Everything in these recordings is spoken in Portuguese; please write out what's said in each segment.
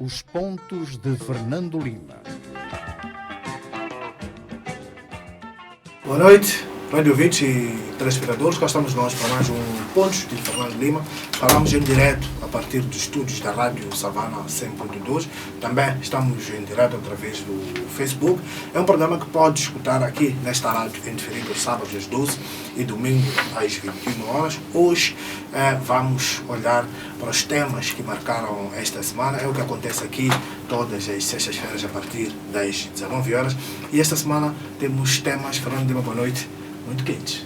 Os pontos de Fernando Lima. Boa noite, rádio ouvintes e telespectadores. Cá estamos nós para mais um Pontos de Fernando Lima. Falamos em direto a partir dos estúdios da Rádio Savana 100.2. Também estamos em direto através do Facebook. É um programa que pode escutar aqui nesta rádio em diferido sábados às 12 e domingo às 21 horas. Hoje vamos olhar para os temas que marcaram esta semana. É o que acontece aqui todas as sextas-feiras a partir das 19 horas. E esta semana temos temas, Fernando Lima, boa noite, muito quentes.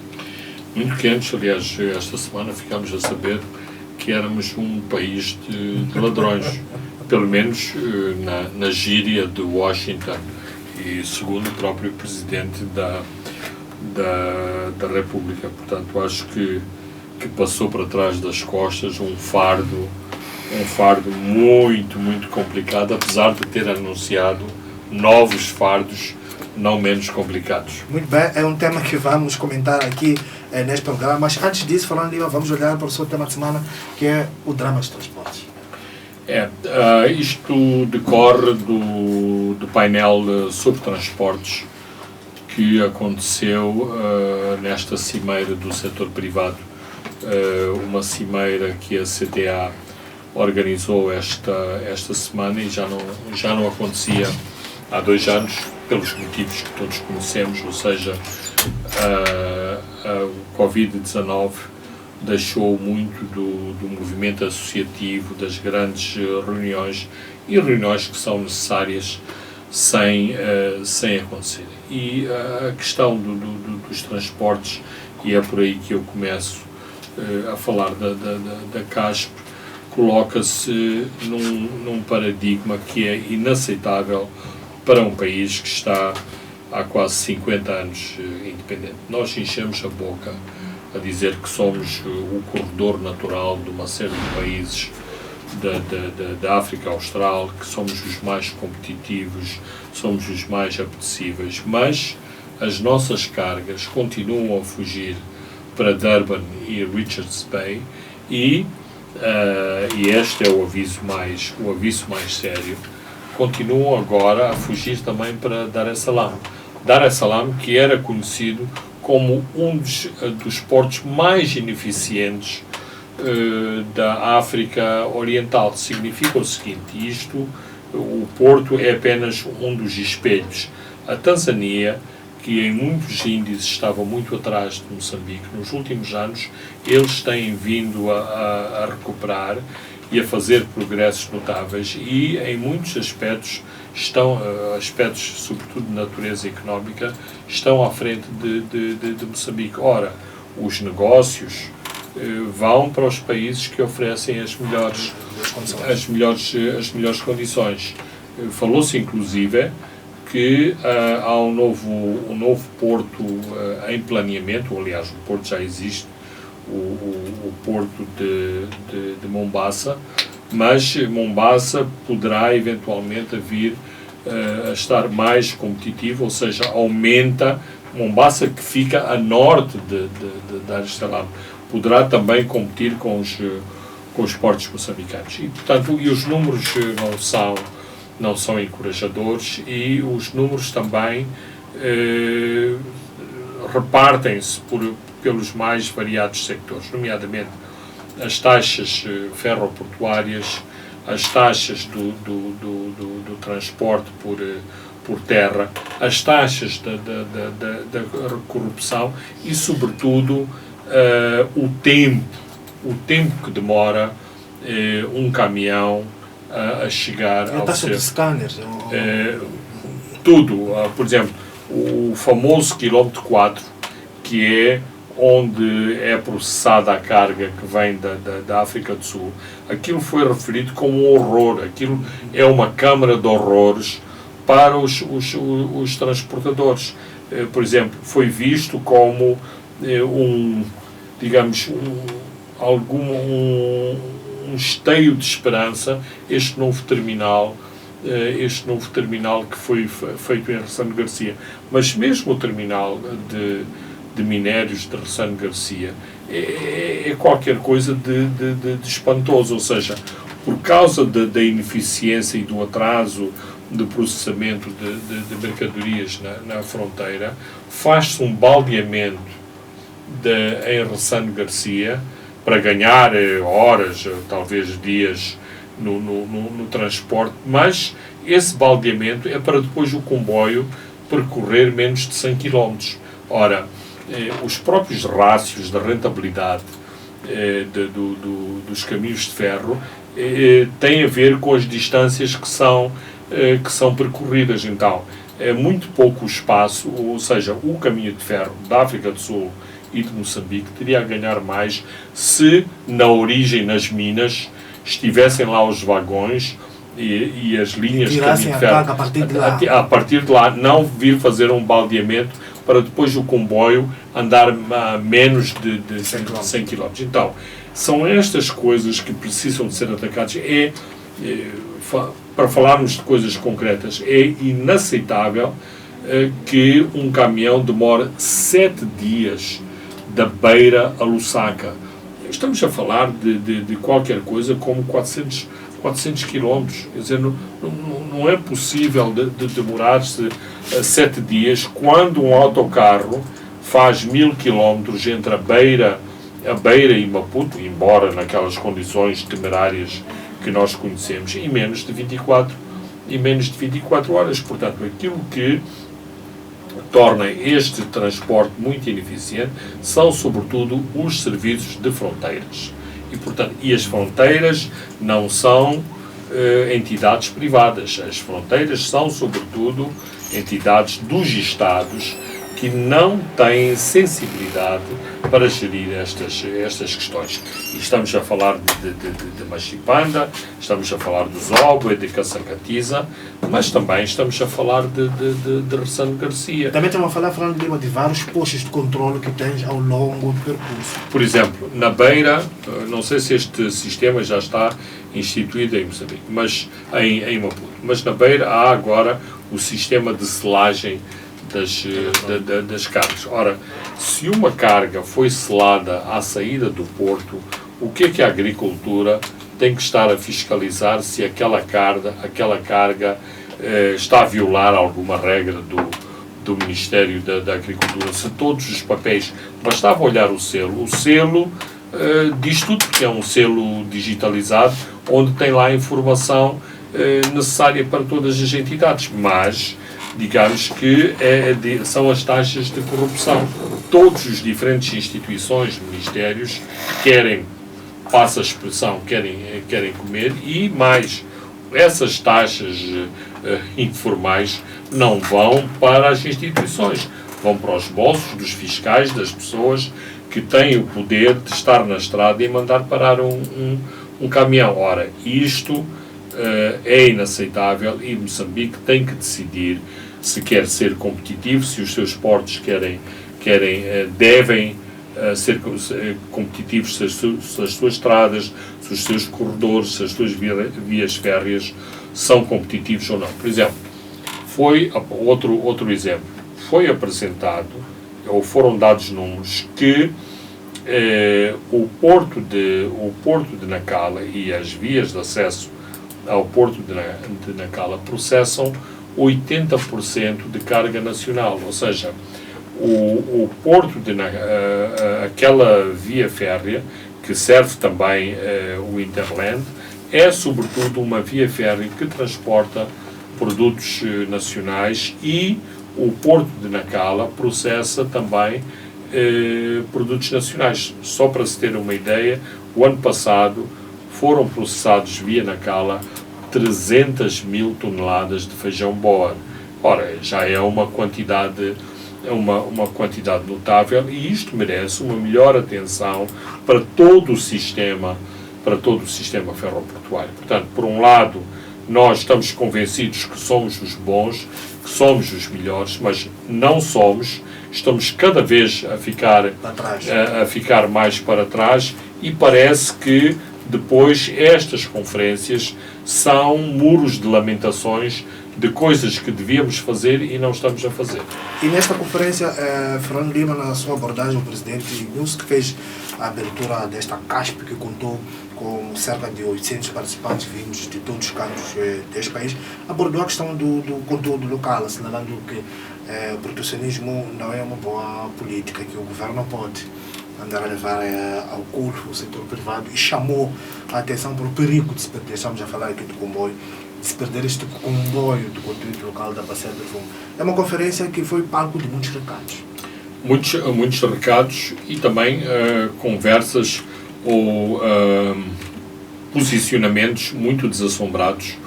Muito quentes, aliás, esta semana ficámos a saber que éramos um país de ladrões, pelo menos na gíria de Washington e segundo o próprio Presidente da República. Portanto, acho que passou para trás das costas um fardo muito, muito complicado, apesar de ter anunciado novos fardos não menos complicados. Muito bem, é um tema que vamos comentar aqui neste programa, mas antes disso, Fernando Lima, vamos olhar para o seu tema de semana, que é o drama dos transportes. Isto decorre do painel sobre transportes que aconteceu nesta cimeira do setor privado, uma cimeira que a CTA organizou esta semana e já não acontecia há 2 anos, pelos motivos que todos conhecemos, ou seja, o Covid-19 deixou muito do movimento associativo, das grandes reuniões e reuniões que são necessárias sem acontecer. E a questão dos transportes, e é por aí que eu começo a falar da CASP, coloca-se num paradigma que é inaceitável para um país que está há quase 50 anos independente. Nós enchemos a boca a dizer que somos o corredor natural de uma série de países da África Austral, que somos os mais competitivos, somos os mais apetecíveis, mas as nossas cargas continuam a fugir para Durban e Richards Bay e este é o aviso mais sério, continuam agora a fugir também para Dar es Salaam. Dar es Salaam, que era conhecido como um dos portos mais ineficientes da África Oriental. Significa o seguinte, o porto é apenas um dos espelhos. A Tanzânia, que em muitos índices estava muito atrás de Moçambique, nos últimos anos eles têm vindo a recuperar e a fazer progressos notáveis e em muitos aspectos aspectos sobretudo de natureza económica, estão à frente de Moçambique. Ora, os negócios vão para os países que oferecem as melhores condições. Falou-se inclusive que há um novo porto em planeamento, aliás o porto já existe, o porto de Mombasa, mas Mombasa poderá eventualmente vir a estar mais competitivo, ou seja, aumenta Mombasa, que fica a norte de Dar es Salaam, poderá também competir com os portos moçambicanos. E, portanto, os números não são encorajadores e os números também repartem-se pelos mais variados sectores, nomeadamente as taxas ferroportuárias, as taxas do transporte por terra, as taxas da corrupção e, sobretudo, o tempo que demora um caminhão a chegar ao taxa de scanners. Tudo. Por exemplo, o famoso quilómetro 4, que é onde é processada a carga que vem da África do Sul, aquilo foi referido como um horror, aquilo é uma câmara de horrores para os transportadores. Por exemplo, foi visto como um esteio de esperança este novo terminal que foi feito em Ressano Garcia. Mas mesmo o terminal de minérios de Ressano Garcia é qualquer coisa de espantoso, ou seja, por causa da ineficiência e do atraso de processamento de mercadorias na fronteira, faz-se um baldeamento em Ressano Garcia para ganhar horas, talvez dias no transporte, mas esse baldeamento é para depois o comboio percorrer menos de 100 km. Ora, os próprios rácios da rentabilidade dos caminhos de ferro têm a ver com as distâncias que são percorridas. Então, é muito pouco espaço, ou seja, o caminho de ferro da África do Sul e de Moçambique teria a ganhar mais se na origem, nas minas, estivessem lá os vagões e as linhas de caminho de ferro a partir de lá, não vir fazer um baldeamento para depois o comboio andar a menos de 100 km. Então, são estas coisas que precisam de ser atacadas. Para falarmos de coisas concretas, é inaceitável que um caminhão demore 7 dias da Beira a Lusaka. Estamos a falar de qualquer coisa como 400 km. Quer dizer, não é possível de demorar-se 7 dias quando um autocarro faz 1000 km entre a Beira e Maputo, embora naquelas condições temerárias que nós conhecemos, em menos de 24 horas. Portanto, aquilo que torna este transporte muito ineficiente são, sobretudo, os serviços de fronteiras. E as fronteiras não são entidades privadas. As fronteiras são, sobretudo, entidades dos Estados que não têm sensibilidade para gerir estas questões. E estamos a falar de Machipanda, estamos a falar do Zobo e de Caçacatiza, mas também estamos a falar de Ressano Garcia. Também estamos a falar, Fernando Lima, de vários postos de controle que tens ao longo do percurso. Por exemplo, na Beira, não sei se este sistema já está instituído em Moçambique, mas em Maputo, mas na Beira há agora o sistema de selagem das cargas. Ora, se uma carga foi selada à saída do porto, o que é que a agricultura tem que estar a fiscalizar se aquela carga está a violar alguma regra do Ministério da Agricultura? Se todos os papéis, bastava olhar o selo diz tudo, porque é um selo digitalizado, onde tem lá a informação necessária para todas as entidades, mas digamos que são as taxas de corrupção. Todos os diferentes instituições, ministérios, passa a expressão, querem comer, e mais, essas taxas informais não vão para as instituições, vão para os bolsos dos fiscais, das pessoas que têm o poder de estar na estrada e mandar parar um caminhão. Ora, isto é inaceitável e Moçambique tem que decidir se quer ser competitivo, se os seus portos devem ser competitivos, se as suas estradas, se os seus corredores, se as suas vias férreas são competitivos ou não. Por exemplo, outro exemplo, foi apresentado, ou foram dados números, que o porto de Nacala e as vias de acesso ao porto de Nacala processam 80% de carga nacional, ou seja, o porto aquela via férrea, que serve também o Interland, é sobretudo uma via férrea que transporta produtos nacionais, e o porto de Nacala processa também produtos nacionais. Só para se ter uma ideia, o ano passado foram processados via Nacala 300 mil toneladas de feijão Boer. Ora, já é uma quantidade notável, e isto merece uma melhor atenção para todo o sistema ferroportuário. Portanto, por um lado, nós estamos convencidos que somos os bons, que somos os melhores, mas não somos. Estamos cada vez a ficar mais para trás, e parece que depois estas conferências são muros de lamentações de coisas que devíamos fazer e não estamos a fazer. E nesta conferência, Fernando Lima, na sua abordagem, o presidente Nussi, que fez a abertura desta CASP, que contou com cerca de 800 participantes vindos de todos os cantos deste país, abordou a questão do conteúdo local, assinalando que o protecionismo não é uma boa política, que o governo não pode andar a levar ao colo o setor privado, e chamou a atenção para o perigo de se perder. Estamos a falar aqui do comboio, de se perder este comboio do conteúdo local da Bacia do Fumo. É uma conferência que foi palco de muitos recados. Muitos recados e também conversas ou posicionamentos muito desassombrados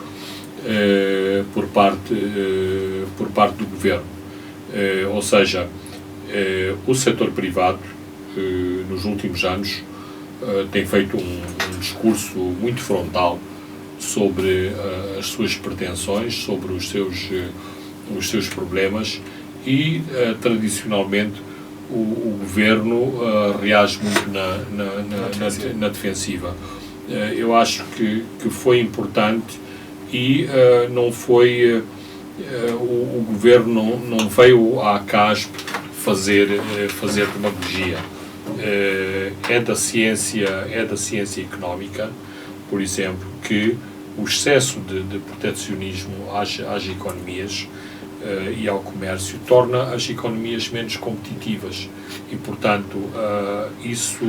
por parte do governo. Ou seja, o setor privado, nos últimos anos, tem feito um discurso muito frontal sobre as suas pretensões, sobre os seus problemas, e tradicionalmente o governo reage muito na defensiva. Eu acho que foi importante e não foi o governo não veio à CASP fazer demagogia. É da ciência económica, por exemplo, que o excesso de protecionismo às economias e ao comércio torna as economias menos competitivas e, portanto, isso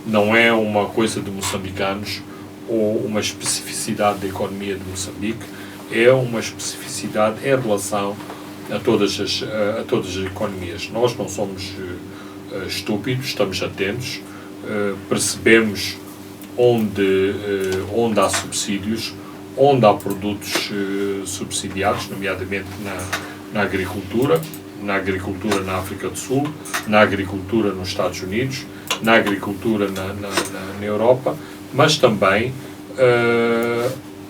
não é uma coisa de moçambicanos ou uma especificidade da economia de Moçambique, é uma especificidade em relação a todas as economias. Nós não somos estúpidos, estamos atentos, percebemos onde há subsídios, onde há produtos subsidiados, nomeadamente na agricultura na África do Sul, na agricultura nos Estados Unidos, na agricultura na Europa, mas também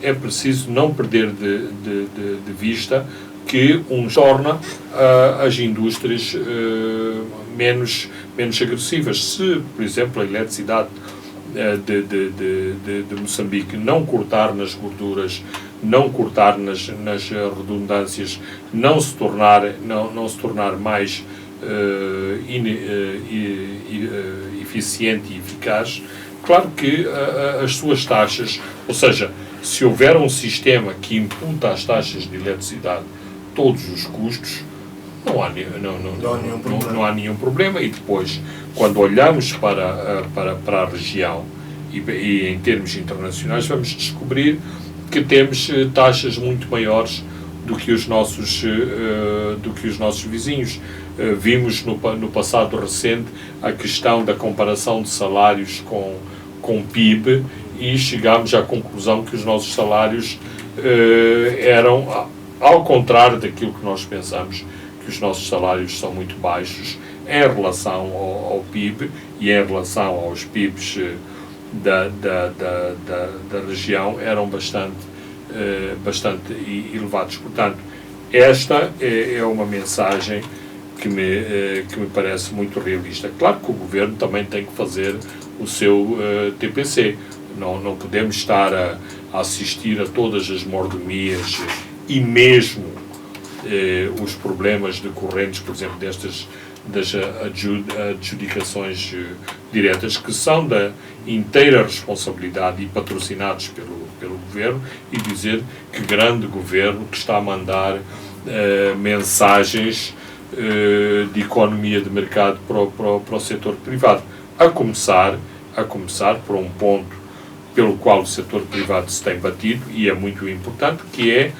é preciso não perder de vista que torna as indústrias menos agressivas. Se, por exemplo, a eletricidade de Moçambique não cortar nas gorduras, não cortar nas redundâncias, não se tornar mais eficiente e eficaz, claro que as suas taxas, ou seja, se houver um sistema que imputa às taxas de eletricidade todos os custos, não há nenhum problema. E depois, quando olhamos para a região e em termos internacionais, vamos descobrir que temos taxas muito maiores do que os nossos vizinhos. Vimos no passado recente a questão da comparação de salários com PIB e chegámos à conclusão que os nossos salários eram, ao contrário daquilo que nós pensamos, que os nossos salários são muito baixos em relação ao PIB e em relação aos PIBs da região, eram bastante elevados. Portanto, esta é uma mensagem que me parece muito realista. Claro que o governo também tem que fazer o seu TPC. Não podemos estar a assistir a todas as mordomias e mesmo os problemas decorrentes, por exemplo, das adjudicações diretas, que são da inteira responsabilidade e patrocinados pelo governo, e dizer que grande governo que está a mandar mensagens de economia de mercado para o setor privado, a começar por um ponto pelo qual o setor privado se tem batido, e é muito importante, que é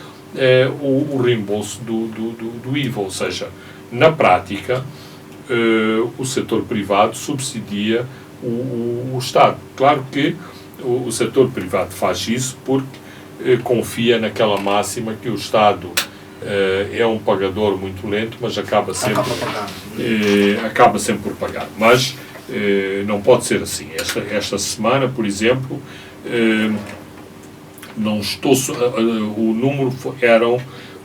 o reembolso do IVA, ou seja, na prática, o setor privado subsidia o Estado. Claro que o setor privado faz isso porque confia naquela máxima que o Estado é um pagador muito lento, mas acaba sempre por pagar. Mas não pode ser assim. Esta semana, por exemplo, o número eram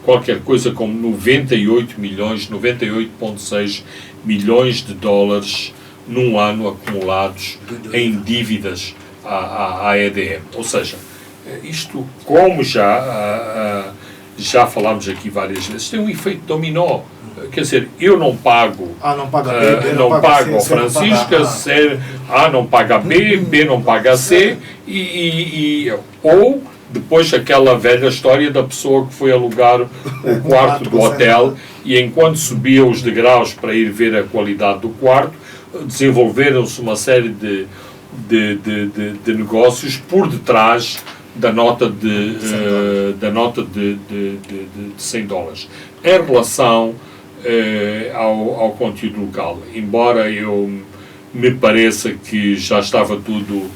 qualquer coisa como 98,6 milhões de dólares num ano acumulados em dívidas à EDM. Ou seja, isto, como já já falámos aqui várias vezes, tem um efeito dominó. Quer dizer, eu não pago, não paga B, não pago ao C, Francisco, A não paga B, B não paga C, ou depois aquela velha história da pessoa que foi alugar o quarto do hotel e enquanto subia os degraus para ir ver a qualidade do quarto, desenvolveram-se uma série de negócios por detrás da nota de $100. Em relação ao conteúdo local, embora me pareça que já estava tudo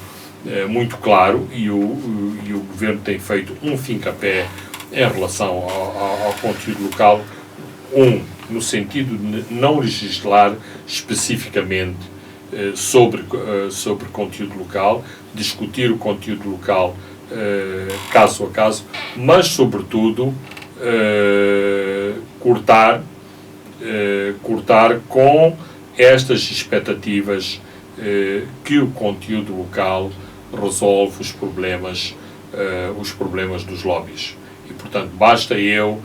muito claro e o Governo tem feito um fincapé em relação ao conteúdo local, no sentido de não legislar especificamente sobre conteúdo local, discutir o conteúdo local caso a caso, mas sobretudo cortar com estas expectativas que o conteúdo local resolve os problemas dos lobbies. E, portanto, basta eu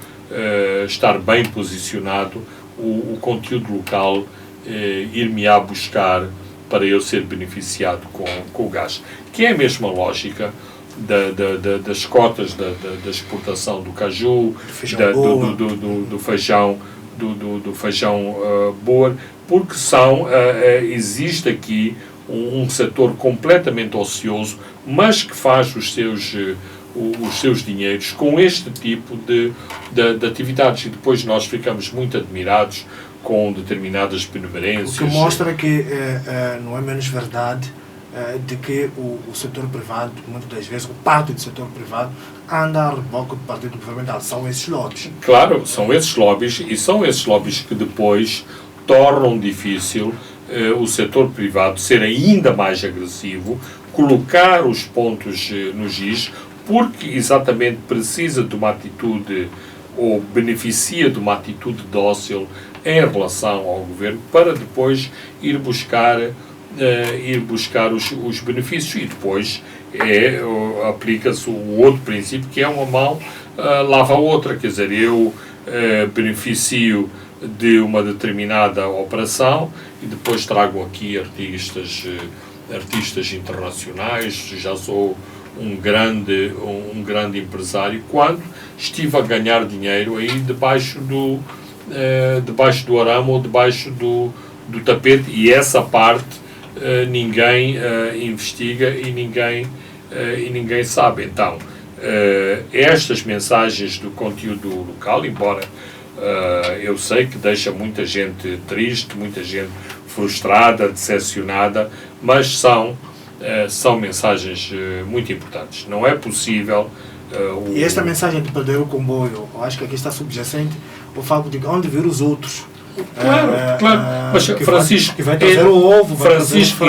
estar bem posicionado, o conteúdo local ir-me-á buscar para eu ser beneficiado com o gás. Que é a mesma lógica das cotas da exportação do caju, do feijão, do feijão boer, porque existe aqui um setor completamente ocioso, mas que faz os seus dinheiros com este tipo de atividades, e depois nós ficamos muito admirados com determinadas benemerências. O que mostra que não é menos verdade de que o setor privado, muitas das vezes, o parte do setor privado anda a reboque do partido governamental. São esses lobbies. Claro, são esses lobbies, e são esses lobbies que depois tornam difícil o setor privado ser ainda mais agressivo, colocar os pontos nos is, porque exatamente precisa de uma atitude, ou beneficia de uma atitude dócil em relação ao Governo, para depois ir buscar os benefícios, e depois aplica-se o outro princípio, que é uma mão lava a outra. Quer dizer, eu beneficio de uma determinada operação e depois trago aqui artistas internacionais, já sou um grande empresário, quando estive a ganhar dinheiro aí debaixo do arame ou debaixo do tapete, e essa parte ninguém investiga e ninguém sabe. Então, estas mensagens do conteúdo local, embora eu sei que deixa muita gente triste, muita gente frustrada, decepcionada, mas são mensagens muito importantes. Não é possível... E esta mensagem de perder o comboio, eu acho que aqui está subjacente o facto de onde vir os outros. Claro. Mas Francisco... Que vai trazer o ovo, Francisco,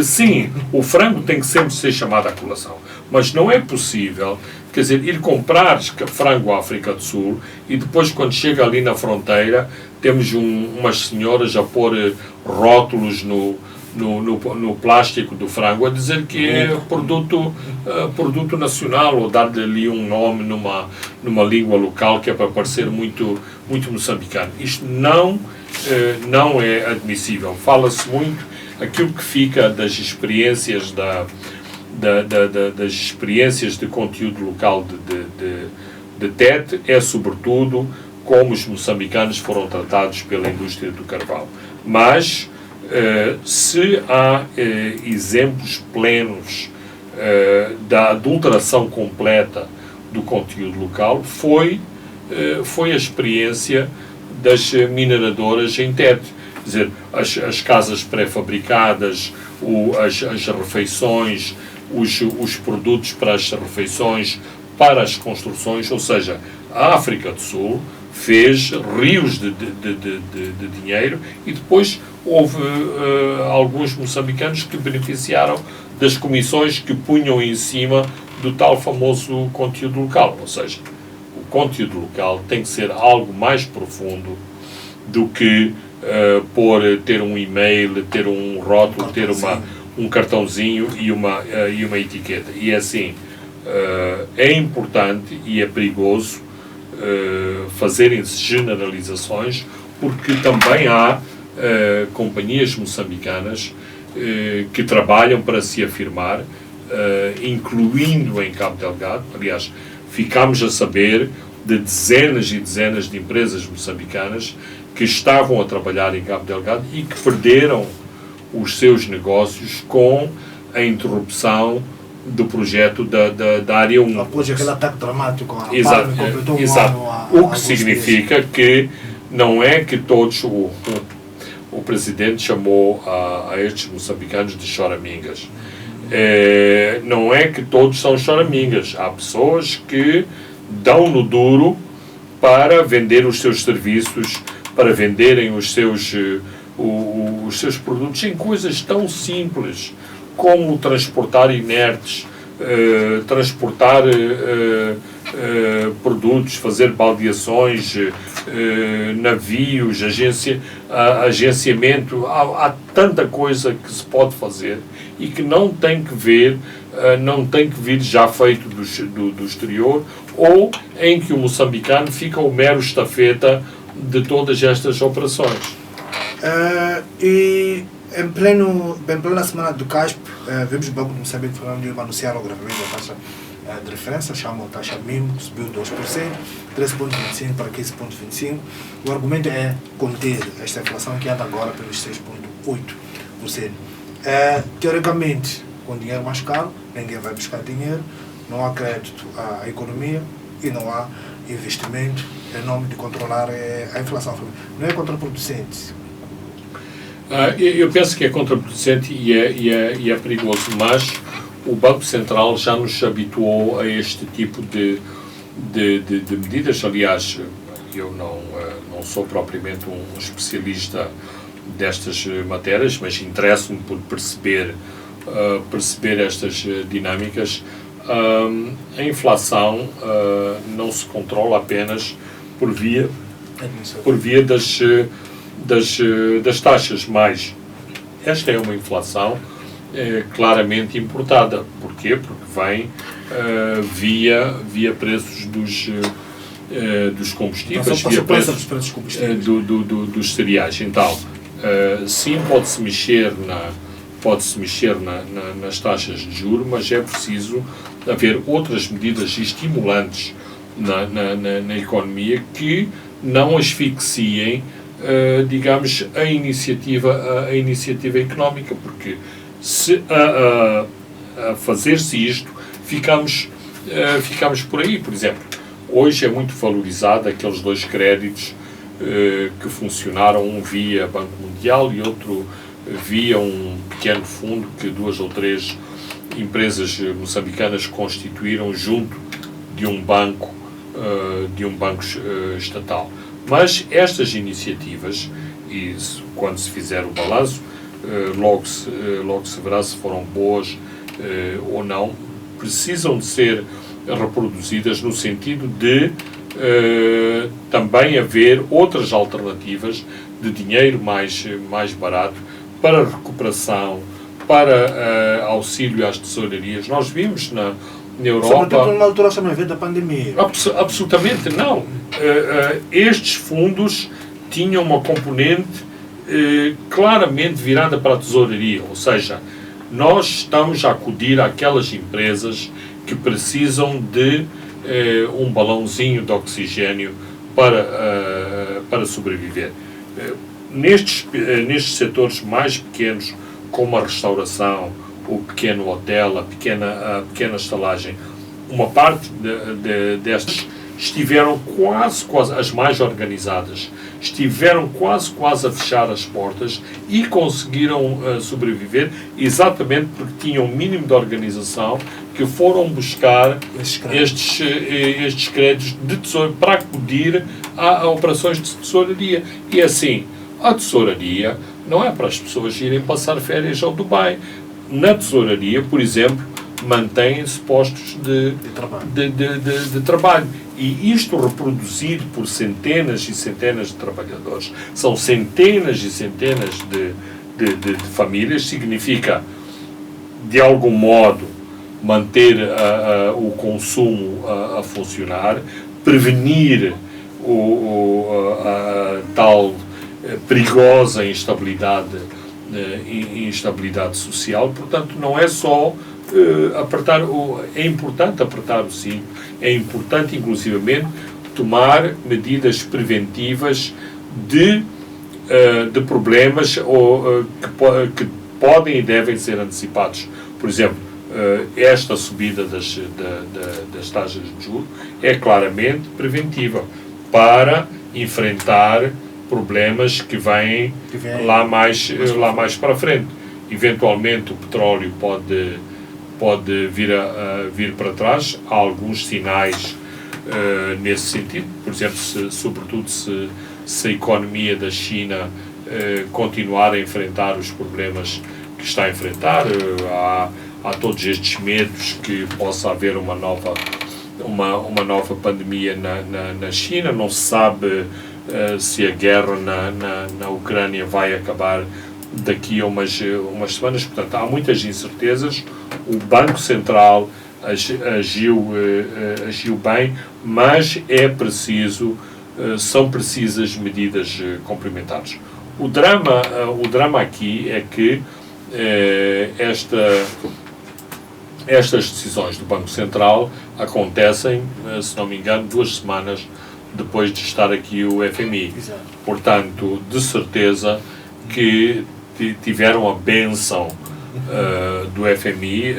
sim, o frango tem que sempre ser chamado à colação. Mas não é possível, quer dizer, ir comprar frango à África do Sul e depois, quando chega ali na fronteira, temos umas senhoras a pôr rótulos no plástico do frango, a dizer que é produto nacional, ou dar-lhe ali um nome numa língua local que é para parecer muito moçambicano. Isto não é admissível. Fala-se muito, aquilo que fica das experiências das experiências de conteúdo local de TET é sobretudo como os moçambicanos foram tratados pela indústria do carvão. Mas se há exemplos plenos da adulteração completa do conteúdo local, foi a experiência das mineradoras em TET. Quer dizer, as casas pré-fabricadas, as refeições, os produtos para as refeições, para as construções, ou seja, a África do Sul fez rios de dinheiro, e depois houve alguns moçambicanos que beneficiaram das comissões que punham em cima do tal famoso conteúdo local. Ou seja, o conteúdo local tem que ser algo mais profundo do que ter um e-mail, ter um rótulo, ter um cartãozinho e uma etiqueta. E assim, é importante e é perigoso fazerem-se generalizações, porque também há companhias moçambicanas que trabalham para se afirmar, incluindo em Cabo Delgado. Aliás, ficámos a saber de dezenas e dezenas de empresas moçambicanas que estavam a trabalhar em Cabo Delgado e que perderam os seus negócios com a interrupção do projeto da Área 1. Após aquele ataque dramático, a Exato, Palme completou exato. um ano O que significa que não é que todos... O presidente chamou a estes moçambicanos de choramingas. Não é que todos são choramingas. Há pessoas que dão no duro para vender os seus serviços, para venderem os seus produtos em coisas tão simples como transportar inertes, transportar produtos, fazer baldeações, navios, agenciamento. Há tanta coisa que se pode fazer e que não tem que vir já feito do exterior, ou em que o moçambicano fica o mero estafeta de todas estas operações. E em plena semana do CASP, vimos o Banco de Moçambique anunciar o agravamento da taxa de referência, chamam a taxa mínima, subiu 2%, 13,25% para 15,25%. O argumento é conter esta inflação que anda agora pelos 6,8%. Teoricamente, com dinheiro mais caro, ninguém vai buscar dinheiro, não há crédito à economia e não há investimento em nome de controlar a inflação. Não é contraproducente? Eu penso que é contraproducente e é perigoso, mas o Banco Central já nos habituou a este tipo de medidas. Aliás, eu não sou propriamente um especialista destas matérias, mas interesso-me por perceber estas dinâmicas. A inflação não se controla apenas por via das taxas, mas esta é uma inflação claramente importada. Porquê? Porque vem via preços dos combustíveis, via preços dos cereais. Então, sim, pode-se mexer nas taxas de juros, mas é preciso haver outras medidas estimulantes na economia que não asfixiem, digamos, a iniciativa económica, porque se a fazer-se isto, ficamos por aí. Por exemplo, hoje é muito valorizado aqueles 2 créditos que funcionaram, um via Banco Mundial e outro via um pequeno fundo que 2 ou 3 empresas moçambicanas constituíram junto de um banco estatal. Mas estas iniciativas, e quando se fizer o balanço, logo se verá se foram boas ou não, precisam de ser reproduzidas no sentido de também haver outras alternativas de dinheiro mais barato para recuperação, para auxílio às tesourarias. Nós vimos na Europa... Sobretudo numa altura chamada da pandemia. Absolutamente não. Estes fundos tinham uma componente claramente virada para a tesouraria, ou seja, nós estamos a acudir àquelas empresas que precisam de um balãozinho de oxigênio para sobreviver. Nestes setores mais pequenos, como a restauração, o pequeno hotel, a pequena estalagem, uma parte destas estiveram quase, as mais organizadas, estiveram quase a fechar as portas e conseguiram sobreviver exatamente porque tinham um mínimo de organização, que foram buscar estes créditos de tesouro para acudir a operações de tesouraria. E assim, a tesouraria não é para as pessoas irem passar férias ao Dubai. Na tesouraria, por exemplo, mantêm-se postos de trabalho. E isto reproduzido por centenas e centenas de trabalhadores, são centenas e centenas de famílias, significa, de algum modo, manter o consumo a funcionar, prevenir a tal perigosa instabilidade social. Portanto, não é só é importante apertar o cinto, é importante, inclusivamente, tomar medidas preventivas de problemas que podem e devem ser antecipados. Por exemplo, esta subida das taxas de juros é claramente preventiva para enfrentar problemas que vêm lá mais para frente. Eventualmente o petróleo pode vir para trás. Há alguns sinais nesse sentido. Por exemplo, sobretudo se a economia da China continuar a enfrentar os problemas que está a enfrentar, há todos estes medos que possa haver uma nova pandemia na China. Não se sabe se a guerra na Ucrânia vai acabar daqui a umas semanas. Portanto, há muitas incertezas. O Banco Central agiu bem, mas são precisas medidas complementares. O drama aqui é que estas decisões do Banco Central acontecem, se não me engano, 2 semanas depois de estar aqui o FMI. Exato. Portanto, de certeza que tiveram a benção do FMI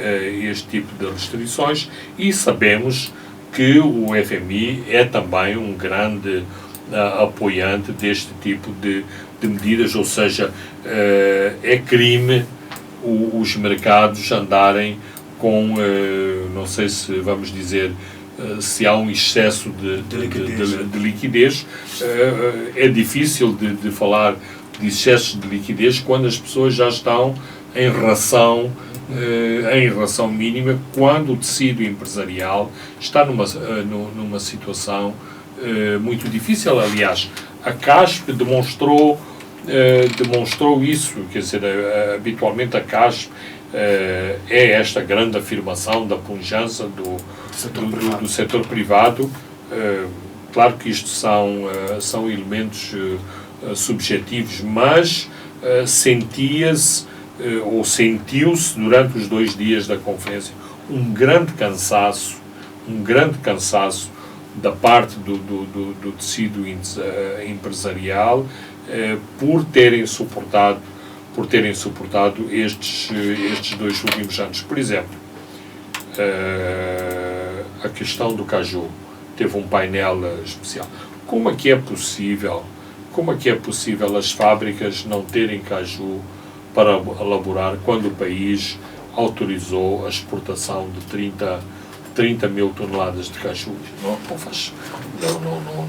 este tipo de restrições, e sabemos que o FMI é também um grande apoiante deste tipo de medidas, ou seja, é crime os mercados andarem com, não sei se vamos dizer, se há um excesso de liquidez. É difícil de falar de excesso de liquidez quando as pessoas já estão em ração mínima, quando o tecido empresarial está numa situação muito difícil. Aliás, a CASP demonstrou isso, quer dizer, habitualmente a CASP é esta grande afirmação da pujança do setor privado. Claro que isto são elementos subjetivos, mas sentiu-se durante os 2 dias da conferência um grande cansaço da parte do tecido empresarial por terem suportado estes 2 últimos anos. Por exemplo, a questão do caju teve um painel especial. Como é que é possível as fábricas não terem caju para elaborar quando o país autorizou a exportação de 30 mil toneladas de caju?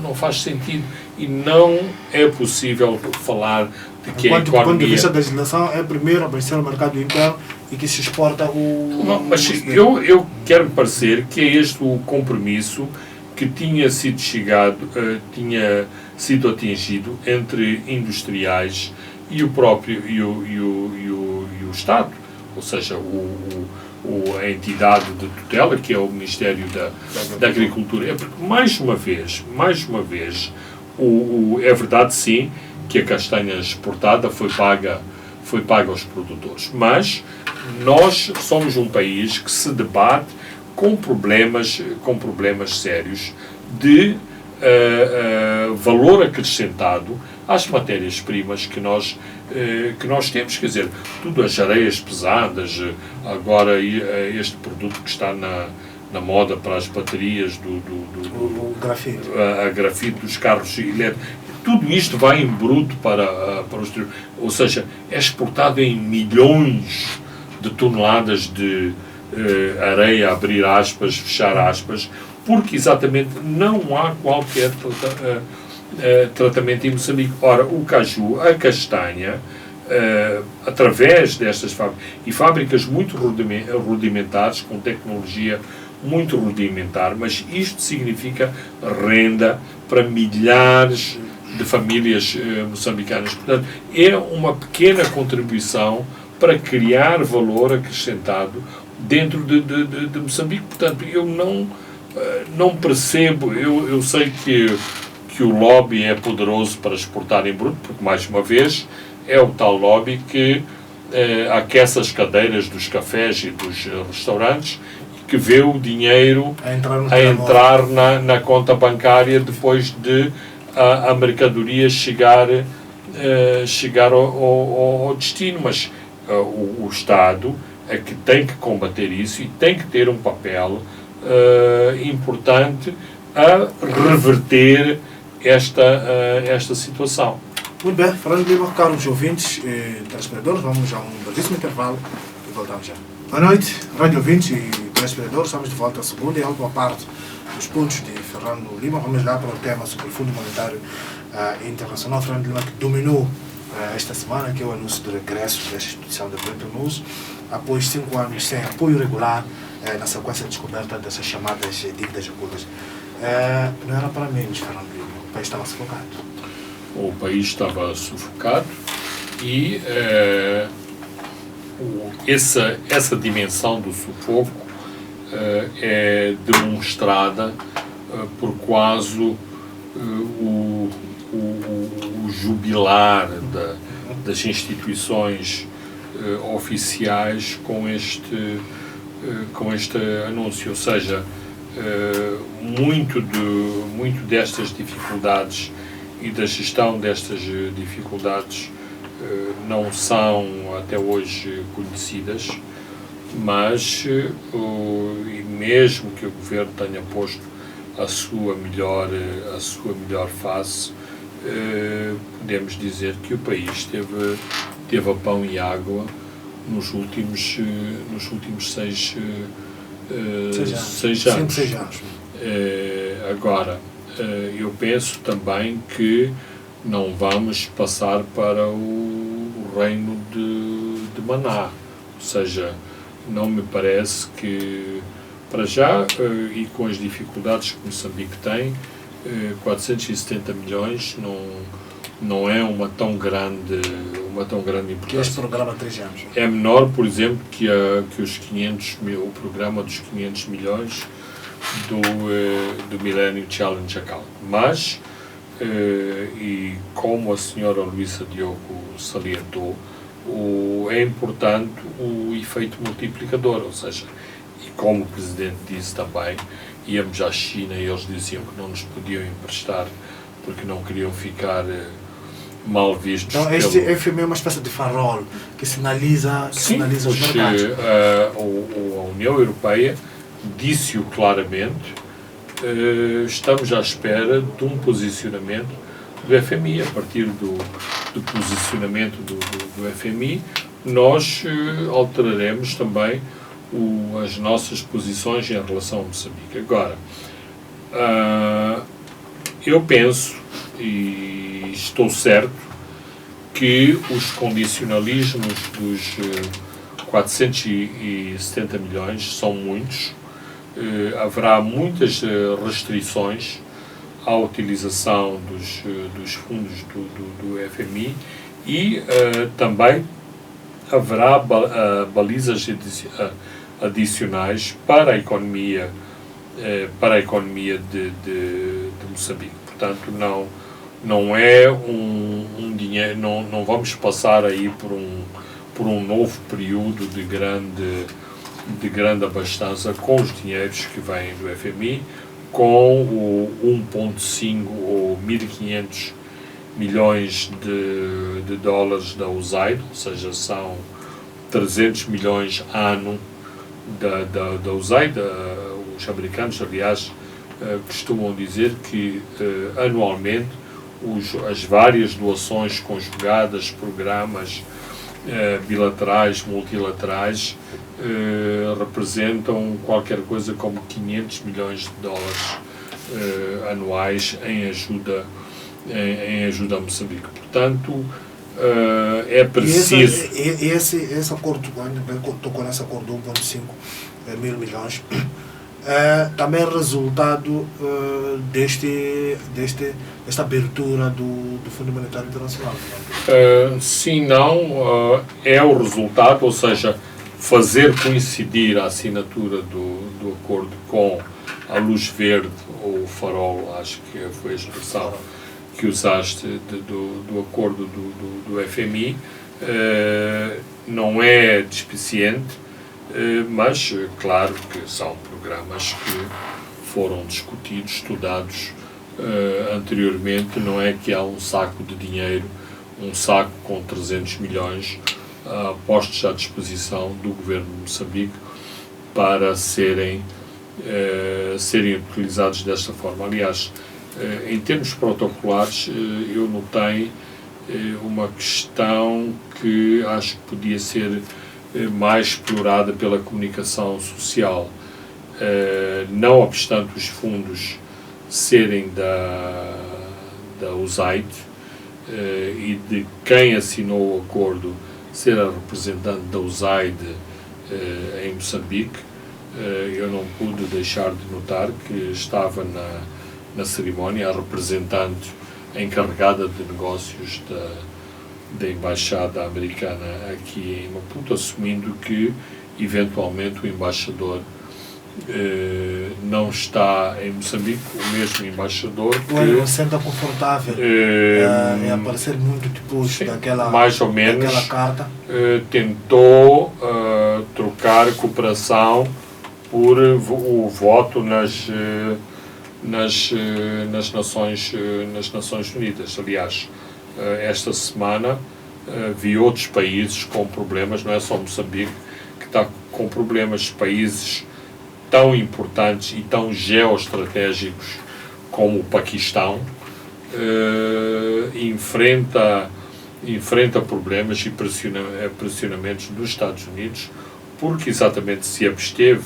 Não faz sentido. E não é possível falar de que a economia... Do ponto de vista da legislação, é primeiro abastecer o mercado interno e que se exporta o... Não, mas eu quero parecer que é este o compromisso que tinha sido atingido entre industriais e o próprio e o Estado, ou seja, a entidade de tutela, que é o Ministério da Agricultura. É porque, mais uma vez, é verdade, sim, que a castanha exportada foi paga aos produtores, mas nós somos um país que se debate com problemas sérios de valor acrescentado às matérias-primas que nós temos. Quer dizer, tudo as areias pesadas, agora este produto que está na moda para as baterias o grafite. A grafite dos carros elétricos, tudo isto vai em bruto para o exterior, ou seja, é exportado em milhões de toneladas de areia, abrir aspas, fechar aspas, porque exatamente não há qualquer tratamento em Moçambique. Ora, o caju, a castanha, através destas fábricas muito rudimentares, com tecnologia muito rudimentar, mas isto significa renda para milhares de famílias moçambicanas. Portanto, é uma pequena contribuição para criar valor acrescentado dentro de Moçambique. Portanto, eu não percebo, eu sei que o lobby é poderoso para exportar em bruto, porque, mais uma vez, é o tal lobby que aquece as cadeiras dos cafés e dos restaurantes, que vê o dinheiro a entrar na conta bancária depois de a mercadoria chegar ao destino. Mas o Estado é que tem que combater isso e tem que ter um papel importante a reverter esta situação. Muito bem, Fernando Lima, caros ouvintes e telespectadores, vamos a um brevíssimo intervalo e voltamos já. Boa noite, rádio ouvintes e telespectadores, estamos de volta à segunda e à última parte dos pontos de Fernando Lima. Vamos lá para o tema sobre o Fundo Monetário Internacional. Fernando Lima, que dominou esta semana, que é o anúncio do regresso desta instituição de Bretton Woods, após 5 anos sem apoio regular na sequência de descoberta dessas chamadas dívidas ocultas. Não era para menos, Fernando Lima, o país estava sufocado. O país estava sufocado e essa dimensão do sufoco é demonstrada por quase o jubilar das instituições oficiais com este anúncio. Ou seja, muito destas dificuldades e da gestão destas dificuldades não são até hoje conhecidas, mas e mesmo que o Governo tenha posto a sua melhor face, podemos dizer que o país teve a pão e água nos últimos 6 anos. Agora, eu penso também que não vamos passar para o reino de Maná. Ou seja, não me parece que, para já, e com as dificuldades que Moçambique tem, 470 milhões não é uma tão grande importância. Que este programa há 3 anos. É menor, por exemplo, que o programa dos 500 milhões do Millennium Challenge Account. Mas, e como a senhora Luísa Diogo salientou, é importante o efeito multiplicador, ou seja, e como o Presidente disse também, íamos à China e eles diziam que não nos podiam emprestar porque não queriam ficar mal vistos. Então este FMI é uma espécie de farol que sinaliza os mercados. A União Europeia disse-o claramente, estamos à espera de um posicionamento do FMI. A partir do posicionamento do FMI, nós alteraremos também as nossas posições em relação a Moçambique. Agora, eu penso, e estou certo, que os condicionalismos dos 470 milhões são muitos. Haverá muitas restrições à utilização dos fundos do FMI e também haverá balizas adicionais para a economia de Moçambique. Portanto, não é um dinheiro, não vamos passar aí por um novo período de grande abastança com os dinheiros que vêm do FMI, com o 1,5 ou 1.500 milhões de dólares da USAID, ou seja, são 300 milhões ano da USAID. Os americanos, aliás, costumam dizer que anualmente as várias doações conjugadas, programas bilaterais, multilaterais, representam qualquer coisa como 500 milhões de dólares anuais em ajuda a Moçambique. Portanto, é preciso... Esse acordo, tocou nesse acordo de 1,5 mil milhões, também é resultado desta abertura do Fundo Monetário Internacional. Sim, não, é o resultado, ou seja, fazer coincidir a assinatura do acordo com a luz verde ou o farol, acho que foi a expressão que usaste do acordo do FMI, não é despiciente, mas claro que são programas que foram discutidos, estudados anteriormente. Não é que há um saco de dinheiro, um saco com 300 milhões postos à disposição do governo de Moçambique para serem utilizados desta forma. Aliás, em termos protocolares, eu notei uma questão que acho que podia ser mais explorada pela comunicação social. Não obstante os fundos serem da USAID e de quem assinou o acordo ser a representante da USAID em Moçambique, eu não pude deixar de notar que estava na cerimónia a representante encarregada de negócios da Embaixada Americana aqui em Maputo, assumindo que eventualmente o embaixador não está em Moçambique, o mesmo embaixador que... Ele não se senta confortável em aparecer muito depois daquela, mais ou menos, daquela carta. Tentou trocar cooperação por o voto nas Nações Unidas. Aliás, esta semana vi outros países com problemas, não é só Moçambique que está com problemas. Países tão importantes e tão geoestratégicos como o Paquistão enfrenta problemas e pressionamentos dos Estados Unidos, porque exatamente se absteve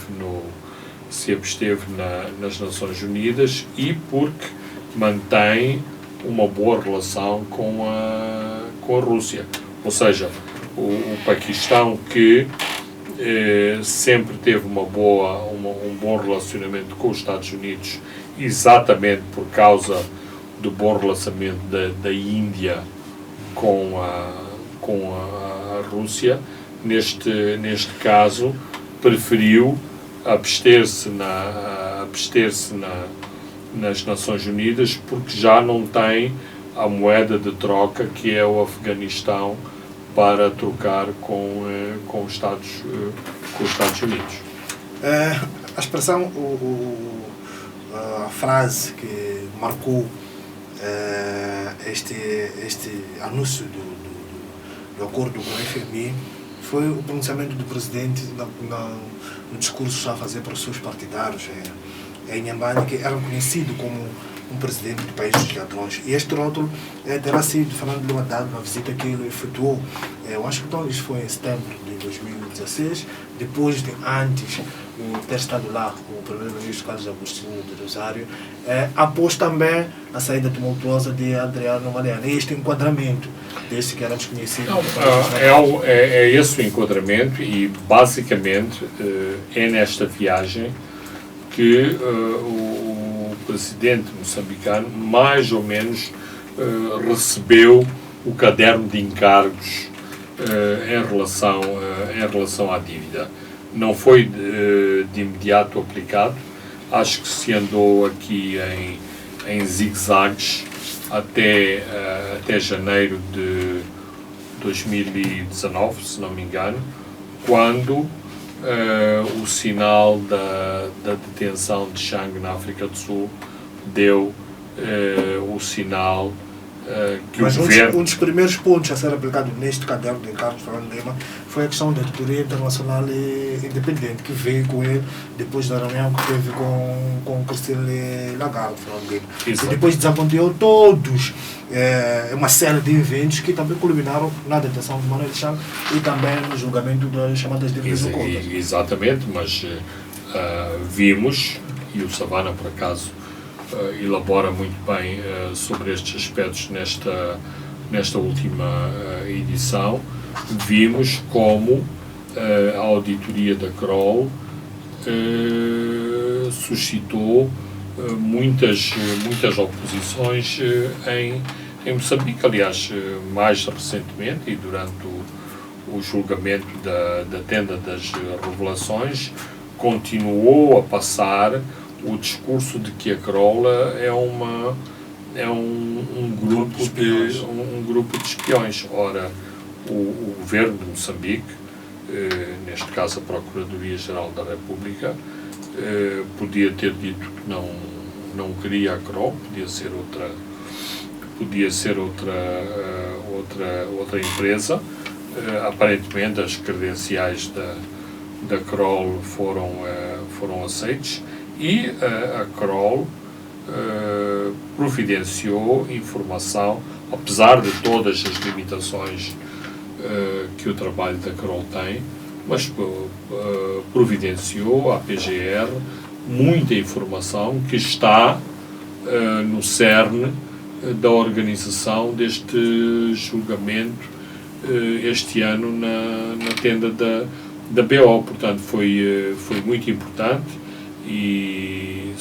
nas Nações Unidas e porque mantém uma boa relação com a Rússia. Ou seja, o Paquistão, que sempre teve um bom relacionamento com os Estados Unidos, exatamente por causa do bom relacionamento da Índia com a Rússia, neste caso preferiu abster-se nas Nações Unidas, porque já não tem a moeda de troca que é o Afeganistão para trocar com os Estados Unidos. A expressão, a frase que marcou este anúncio do acordo com o FMI foi o pronunciamento do presidente no discurso que está a fazer para os seus partidários em Inhambane, que era conhecido como um presidente de país dos ladrões. E este rótulo terá sido Fernando Lima dado na visita que ele efetuou. Eu acho que então isso foi em setembro de 2016, depois de antes ter estado lá o primeiro-ministro Carlos Agostinho de Rosário, após também a saída tumultuosa de Adriano Mariano. Este enquadramento desse que éramos conhecidos. É esse o enquadramento e basicamente é nesta viagem que o presidente moçambicano mais ou menos recebeu o caderno de encargos em relação à dívida. Não foi de imediato aplicado. Acho que se andou aqui em zigue-zagues até janeiro de 2019, se não me engano, quando o sinal da detenção de Chang na África do Sul deu o sinal que Mas o governo... um dos primeiros pontos a ser aplicado neste caderno de encargos Fernando Lima foi a questão da auditoria internacional independente, que veio com ele depois da reunião que teve com Christine Lagarde, Fernando Lima. Exato. E depois desapontou todos uma série de eventos que também culminaram na detenção de Manuel Chang e também no julgamento das chamadas dívidas ocultas. Exatamente, mas vimos, e o Savana, por acaso, elabora muito bem sobre estes aspectos nesta última edição. Vimos como a auditoria da Kroll suscitou muitas oposições em Moçambique. Aliás, mais recentemente e durante o julgamento da Tenda das Revelações, continuou a passar o discurso de que a Carola é um grupo de espiões. Ora, o governo de Moçambique, neste caso a Procuradoria-Geral da República, podia ter dito que não queria a Carola, podia ser outra empresa. Aparentemente as credenciais da Kroll foram aceites e a Kroll providenciou informação, apesar de todas as limitações que o trabalho da Kroll tem, mas providenciou à PGR muita informação que está no cerne da organização deste julgamento este ano na tenda da BO. Portanto, foi muito importante e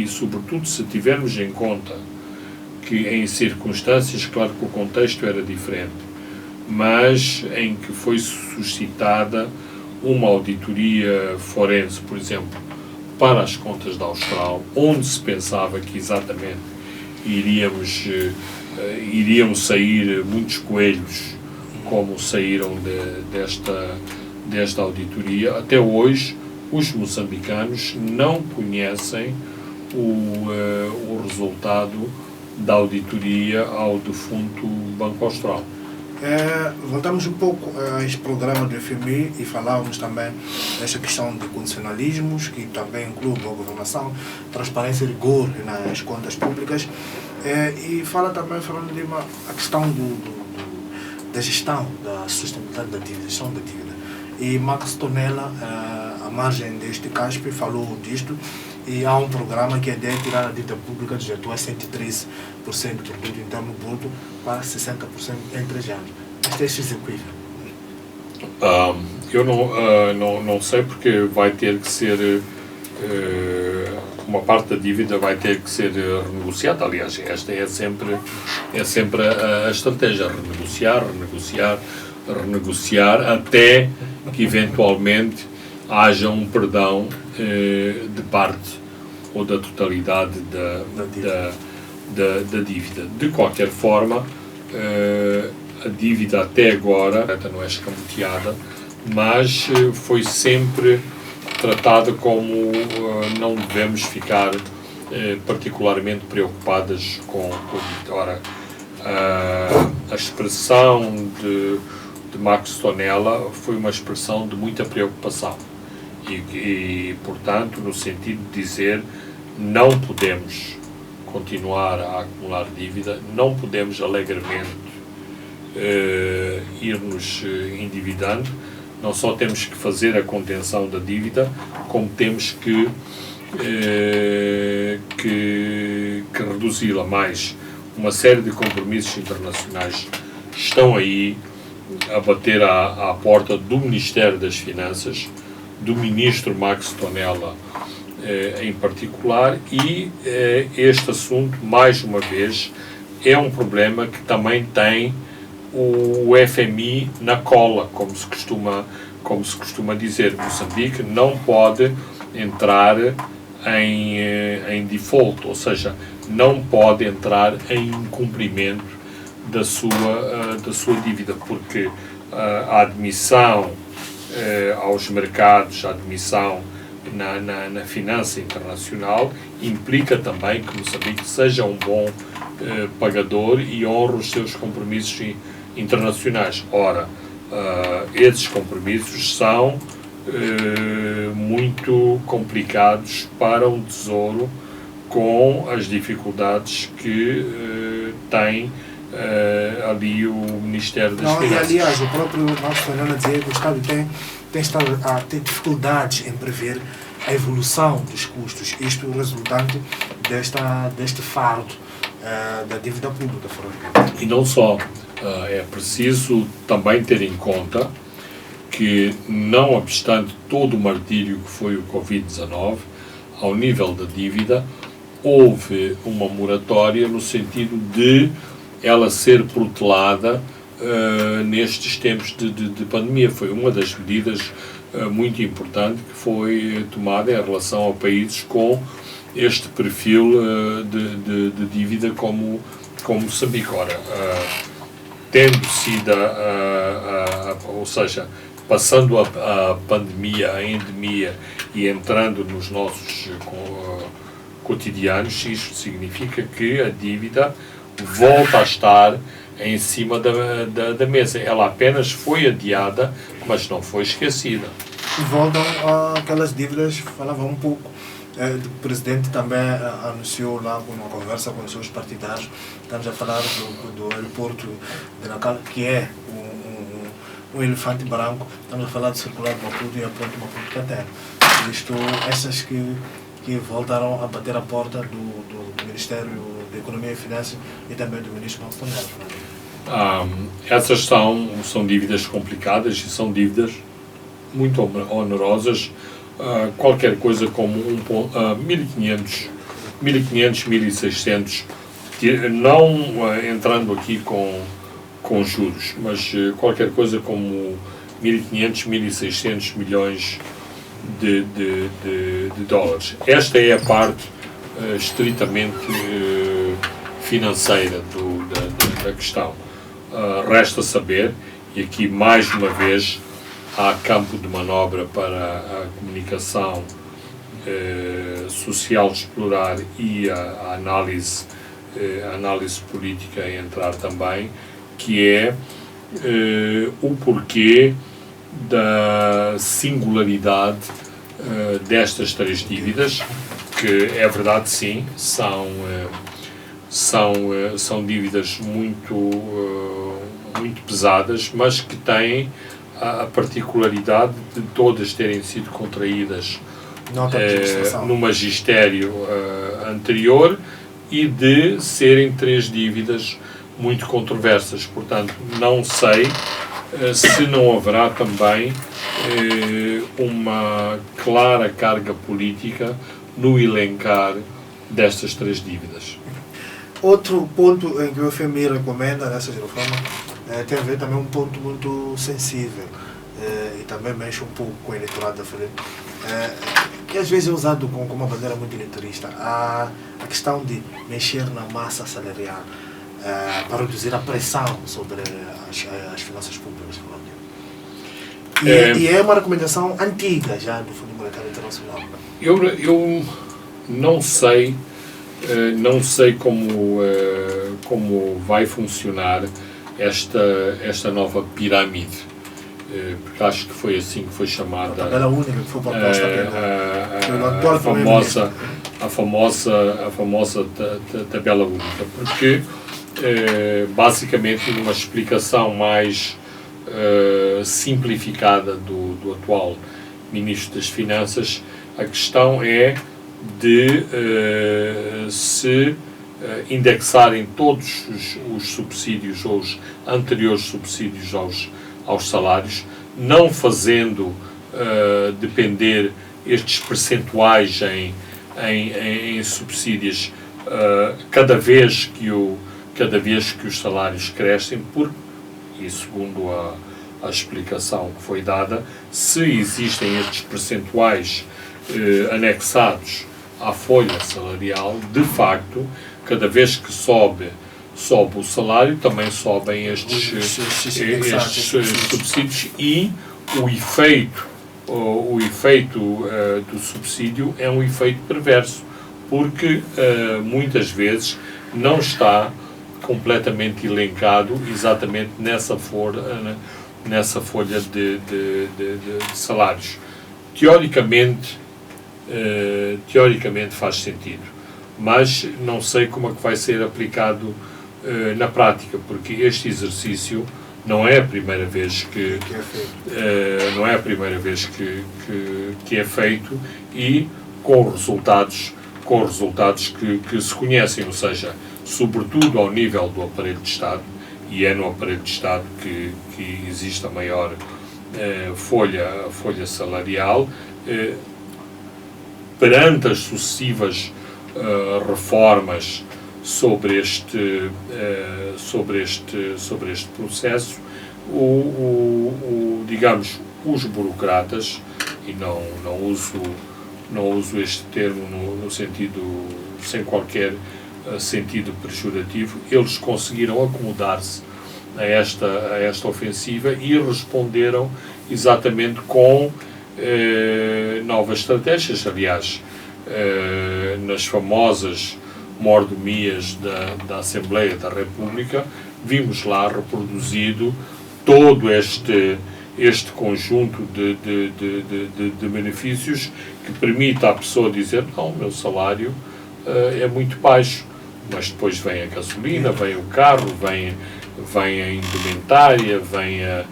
sobretudo se tivermos em conta que em circunstâncias, claro que o contexto era diferente, mas em que foi suscitada uma auditoria forense, por exemplo, para as contas da Austral, onde se pensava que exatamente iriam sair muitos coelhos, como saíram desta auditoria. Até hoje, os moçambicanos não conhecem o resultado da auditoria ao defunto Banco Austral. Voltamos um pouco a este programa do FMI e falávamos também desta questão de condicionalismos, que também inclui boa governação, transparência e rigor nas contas públicas, e fala também, Fernando Lima, a questão da gestão da sustentabilidade da dívida, gestão da dívida. E Max Tonella, à margem deste CASP, falou disto, e há um programa que é de tirar a dívida pública dos atuais 113% do produto interno bruto para 60% em 3 anos. Este é execuível? Eu não sei, porque vai ter que ser uma parte da dívida vai ter que ser renegociada. Aliás, esta é sempre a estratégia: renegociar até que eventualmente haja um perdão de parte ou da totalidade da dívida. De qualquer forma, a dívida até agora não é escamoteada, mas foi sempre tratada como não devemos ficar particularmente preocupadas com a dívida. Ora, a expressão de Max Tonella foi uma expressão de muita preocupação e, portanto, no sentido de dizer não podemos continuar a acumular dívida, não podemos alegremente ir-nos endividando. Não só temos que fazer a contenção da dívida, como temos que reduzi-la. Mais uma série de compromissos internacionais estão aí a bater à porta do Ministério das Finanças, do Ministro Max Tonella em particular, e este assunto, mais uma vez, é um problema que também tem o FMI na cola, como se costuma dizer. Moçambique não pode entrar em default, ou seja, não pode entrar em incumprimento da sua dívida, porque a admissão aos mercados, a admissão na finança internacional implica também que Moçambique seja um bom pagador e honre os seus compromissos internacionais. Ora, esses compromissos são muito complicados para um tesouro com as dificuldades que tem ali o Ministério das Finanças. E aliás, o próprio Max Tonella dizia que o Estado tem estado a ter dificuldades em prever a evolução dos custos, isto resultante deste fardo da dívida pública. E não só, é preciso também ter em conta que, não obstante todo o martírio que foi o Covid-19, ao nível da dívida, houve uma moratória no sentido de ela ser protelada nestes tempos de pandemia. Foi uma das medidas muito importante que foi tomada em relação a países com este perfil de dívida como Moçambique. Ora, tendo sido, ou seja, passando a pandemia, a endemia e entrando nos nossos cotidianos, isto significa que a dívida volta a estar em cima da mesa. Ela apenas foi adiada, mas não foi esquecida. E voltam àquelas dívidas, falava um pouco. O presidente também anunciou lá numa conversa com os seus partidários, estamos a falar do aeroporto de Nacal, que é um elefante branco, estamos a falar de circular de Maputo e a ponte Maputo-Cateno. Isto, essas que voltaram a bater a porta do Ministério da Economia e Finanças e também do Ministro Marcos Neves. Essas são dívidas complicadas e são dívidas muito onerosas. Qualquer coisa como 1.500, 1.600, não entrando aqui com juros, mas qualquer coisa como 1.500, 1.600 milhões de dólares. Esta é a parte estritamente financeira da questão. Resta saber, e aqui mais uma vez há campo de manobra para a comunicação social explorar e a análise política entrar também, que é o porquê da singularidade destas três dívidas, que é verdade, sim, são dívidas muito pesadas, mas que têm a particularidade de todas terem sido contraídas no magistério anterior e de serem três dívidas muito controversas. Portanto, não sei se não haverá também uma clara carga política no elencar destas três dívidas. Outro ponto em que o FMI recomenda nessa reforma tem a ver também um ponto muito sensível e também mexe um pouco com o eleitorado da frente, que às vezes é usado como uma bandeira muito eleitorista, a questão de mexer na massa salarial para reduzir a pressão sobre as finanças públicas. E é uma recomendação antiga já do Fundo Monetário Internacional. Eu não sei como vai funcionar esta nova pirâmide, porque acho que foi assim que foi chamada. A tabela única que foi proposta a famosa tabela única, porque basicamente numa explicação mais simplificada do atual Ministro das Finanças, a questão é de se indexarem todos os subsídios ou os anteriores subsídios aos salários, não fazendo depender estes percentuais em subsídios cada vez que os salários crescem, e segundo a explicação que foi dada, se existem estes percentuais anexados à folha salarial, de facto, cada vez que sobe o salário, também sobem estes subsídios, e o efeito do subsídio é um efeito perverso, porque muitas vezes não está completamente elencado exatamente nessa folha de salários. Teoricamente faz sentido, mas não sei como é que vai ser aplicado na prática, porque este exercício não é a primeira vez que é feito, e com resultados que se conhecem, ou seja, sobretudo ao nível do aparelho de Estado, e é no aparelho de Estado que existe a maior folha salarial, perante as sucessivas reformas sobre este os burocratas, e não uso este termo no sentido, sem qualquer sentido pejorativo, eles conseguiram acomodar-se a esta ofensiva e responderam exatamente com novas estratégias. Aliás, nas famosas mordomias da Assembleia da República, vimos lá reproduzido todo este conjunto de benefícios que permite à pessoa dizer: não, o meu salário é muito baixo, mas depois vem a gasolina, vem o carro, vem a indumentária, vem a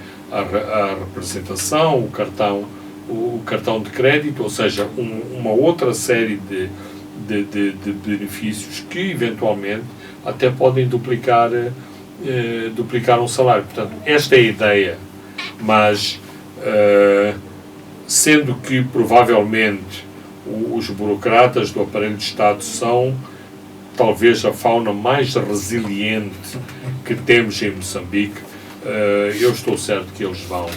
representação, o cartão de crédito, ou seja, uma outra série de benefícios que eventualmente até podem duplicar um salário. Portanto, esta é a ideia, mas sendo que provavelmente os burocratas do aparelho de Estado são talvez a fauna mais resiliente que temos em Moçambique, eu estou certo que eles vão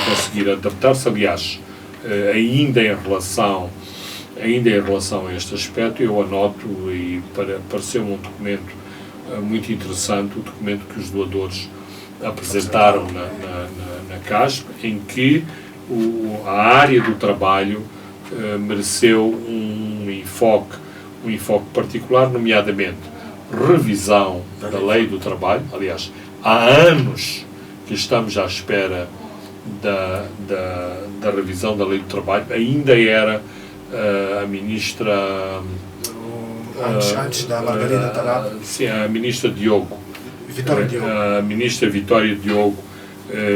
conseguir adaptar-se. Aliás, ainda em relação a este aspecto, eu anoto, e pareceu-me um documento muito interessante, o documento que os doadores apresentaram na CASP, em que a área do trabalho mereceu um enfoque particular, nomeadamente revisão da lei do trabalho. Aliás, há anos que estamos à espera da revisão da lei do trabalho. Ainda era a ministra... Antes da Margarida Tarab. Sim, a ministra Diogo. Vitória Diogo. A ministra Vitória Diogo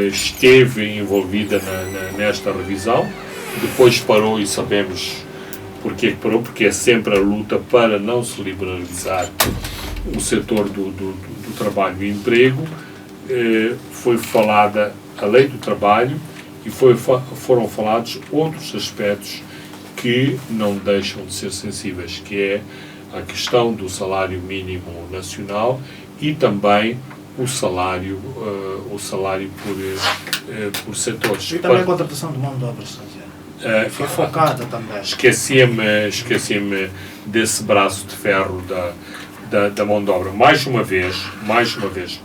esteve envolvida nesta revisão. Depois parou, e sabemos porque que parou, porque é sempre a luta para não se liberalizar o setor do trabalho e emprego. Foi falada a lei do trabalho e foram falados outros aspectos que não deixam de ser sensíveis, que é a questão do salário mínimo nacional e também o salário por setores. E também a contratação de mão de obra estrangeira. Foi focada também. Esqueci-me desse braço de ferro da mão de obra. Mais uma vez,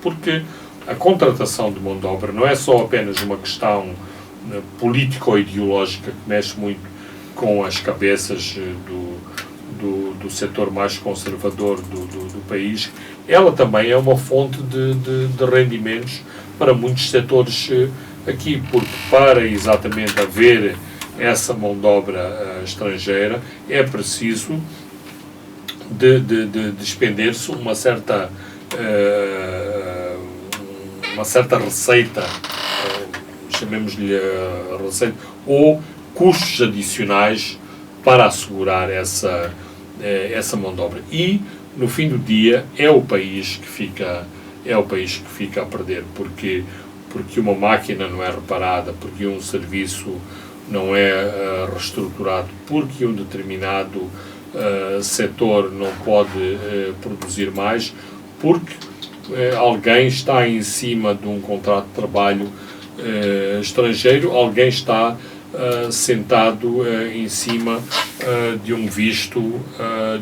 porque a contratação de mão de obra não é só apenas uma questão político-ideológica que mexe muito com as cabeças do setor mais conservador do país. Ela também é uma fonte de rendimentos para muitos setores aqui, porque para exatamente haver essa mão de obra estrangeira é preciso de despender-se uma certa receita, chamemos-lhe receita, ou custos adicionais para assegurar essa mão de obra. E, no fim do dia, é o país que fica a perder, porque uma máquina não é reparada, porque um serviço não é reestruturado, porque um determinado setor não pode produzir mais, porque alguém está em cima de um contrato de trabalho estrangeiro, alguém está sentado em cima de um visto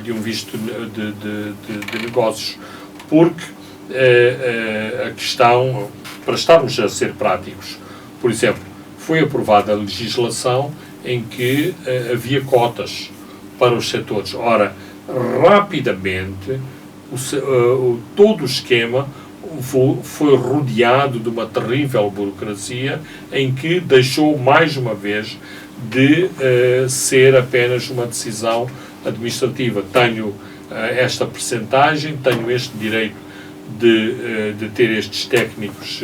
de negócios, porque a questão, para estarmos a ser práticos, por exemplo, foi aprovada a legislação em que havia cotas para os setores. Ora, rapidamente todo o esquema foi rodeado de uma terrível burocracia em que deixou mais uma vez de ser apenas uma decisão administrativa. Tenho esta percentagem, tenho este direito de ter estes técnicos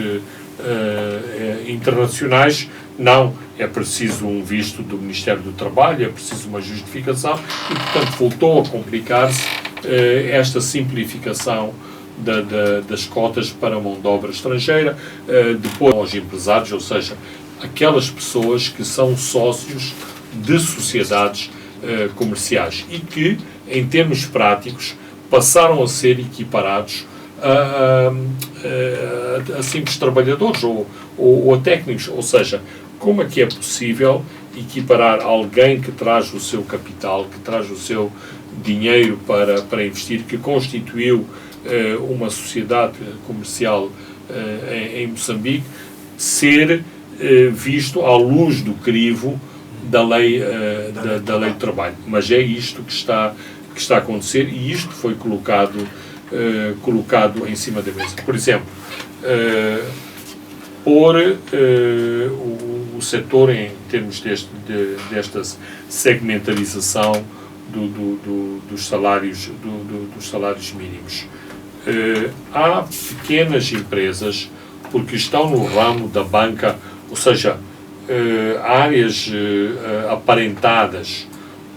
internacionais. Não, é preciso um visto do Ministério do Trabalho, é preciso uma justificação e, portanto, voltou a complicar-se esta simplificação das cotas para a mão de obra estrangeira, depois aos empresários, ou seja, aquelas pessoas que são sócios de sociedades comerciais e que, em termos práticos, passaram a ser equiparados a simples trabalhadores ou a técnicos, ou seja, como é que é possível equiparar alguém que traz o seu capital, que traz o seu dinheiro para investir, que constituiu uma sociedade comercial em Moçambique, ser visto à luz do crivo da lei do trabalho. Mas é isto que está a acontecer, e isto foi colocado em cima da mesa. Por exemplo, pôr o setor em termos desta segmentarização dos salários mínimos. Há pequenas empresas, porque estão no ramo da banca, ou seja, áreas aparentadas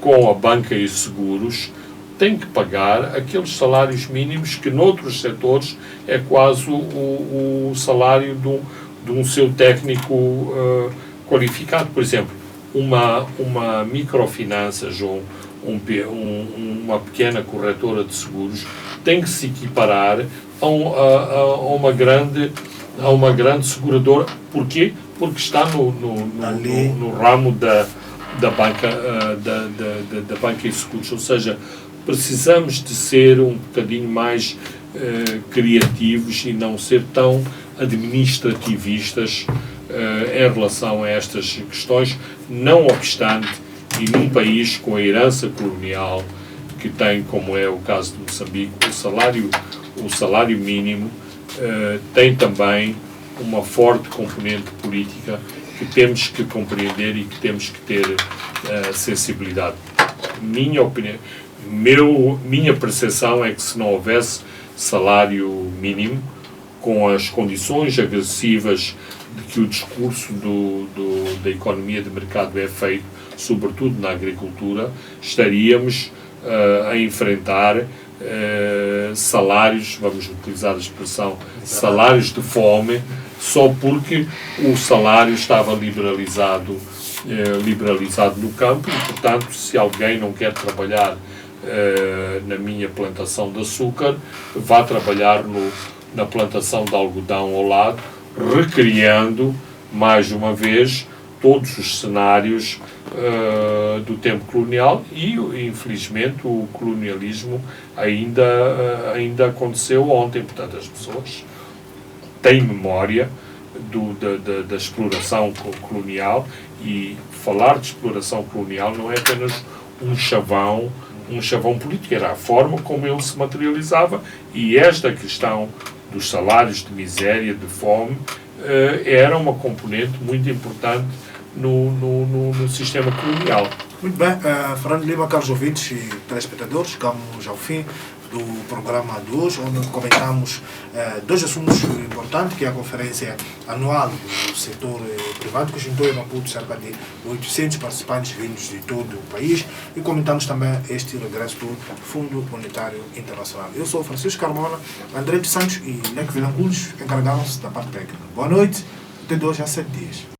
com a banca e seguros, têm que pagar aqueles salários mínimos que noutros setores é quase o salário de um seu técnico qualificado. Por exemplo, uma microfinanças ou uma pequena corretora de seguros tem que se equiparar a uma grande seguradora. Porquê? Porque está no ramo da banca e seguros. Ou seja, precisamos de ser um bocadinho mais criativos e não ser tão administrativistas em relação a estas questões, não obstante, e num país com a herança colonial que tem, como é o caso de Moçambique, o salário mínimo tem também uma forte componente política que temos que compreender e que temos que ter sensibilidade. Minha opinião, minha percepção é que se não houvesse salário mínimo, com as condições agressivas de que o discurso da economia de mercado é feito, sobretudo na agricultura, estaríamos a enfrentar salários, vamos utilizar a expressão, salários de fome, só porque o salário estava liberalizado no campo e, portanto, se alguém não quer trabalhar na minha plantação de açúcar, vá trabalhar na plantação de algodão ao lado, recriando, mais uma vez, todos os cenários do tempo colonial e, infelizmente, o colonialismo ainda aconteceu ontem. Portanto, as pessoas têm memória da exploração colonial, e falar de exploração colonial não é apenas um chavão político, era a forma como ele se materializava, e esta questão dos salários de miséria, de fome, era uma componente muito importante no sistema colonial. Muito bem, Fernando Lima, caros ouvintes e telespectadores, chegamos ao fim do programa de hoje, onde comentamos dois assuntos importantes, que é a conferência anual do setor privado, que juntou em Maputo cerca de 800 participantes vindos de todo o país, e comentamos também este regresso do Fundo Monetário Internacional. Eu sou Francisco Carmona, André de Santos e Neco Vilanculos encarregaram-se da parte técnica. Boa noite, até 2 a 7 dias.